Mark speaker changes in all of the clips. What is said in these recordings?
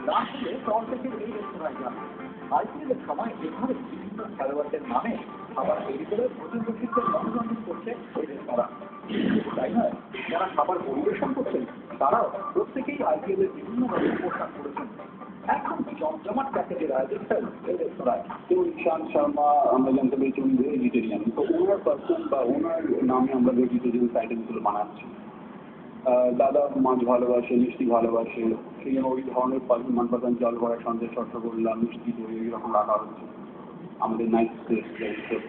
Speaker 1: রাত হলে শহর থেকে এই রেস্তোরাঁয় যান। আইপিএলের সময় এভাবে বিভিন্ন খেলোয়াড়দের নামে খাবার তৈরি করে প্রতিযোগীদের মনোরঞ্জন করছে এই রেস্তোরাঁ। তাই নয়, যারা খাবার পরিবেশন করছেন তারাও প্রত্যেকেই আইপিএলের বিভিন্ন রকম পোশাক করেছেন। এখন জমজমাট প্যাকেজের আয়োজন এই রেস্তোরাঁয়।
Speaker 2: তো ঈশান শর্মা আমরা জানতে পেরেছি উনি ভেজিটেরিয়ান, তো ওনার পার্সন বা ওনার নামে আমরা ভেজিটেরিয়ান আইটেমগুলো বানাচ্ছি। দাদা মাছ ভালোবাসে, মিষ্টি ভালোবাসে, সেই জন্য ওই ধরনের মনপসন্দ জল ভরা সন্দেশ, রসগোল্লা, মিষ্টি দই এরকম রাখা হচ্ছে। আমাদের নাইট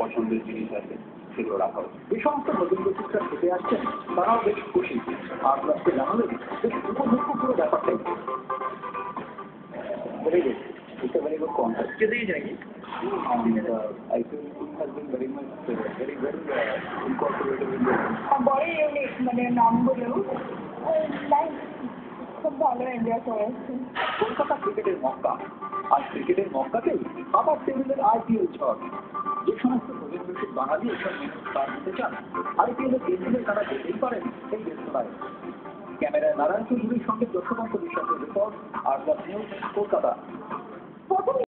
Speaker 2: পছন্দের জিনিস আছে সেগুলো রাখা হচ্ছে।
Speaker 1: এই সমস্ত নতুন প্রতিষ্ঠা খেতে আসছেন তারাও বেশ খুশি, আর রাস্তে জানালেন বেশ উপভোগ্য পুরো ব্যাপারটাই। Very good. It's a very good concept.
Speaker 3: कितनी जाएगी?
Speaker 1: And I feel it has been very much, very well incorporated in the.
Speaker 4: বড়ই ইউনিক, মানে নামগুলো লাইক খুব ভালো এনজয় করেছি।
Speaker 1: কলকাতা ক্রিকেটের মক্কা, আর ক্রিকেটের মক্কাতেই আবার টেবিলের আইপিএল ঝড়। যে সমস্ত প্রতিবেশী বাঙালি এসব মেনু স্টার দিতে চান, আইপিএলের টেবিলে তারা যেতেই পারেন এই রেস্তোরাঁয়। ক্যামেরায় নারায়ণ চৌধুরীর সঙ্গে যশবন্ত বিশ্বাসের report, are the news, Kolkata.
Speaker 4: প্রথম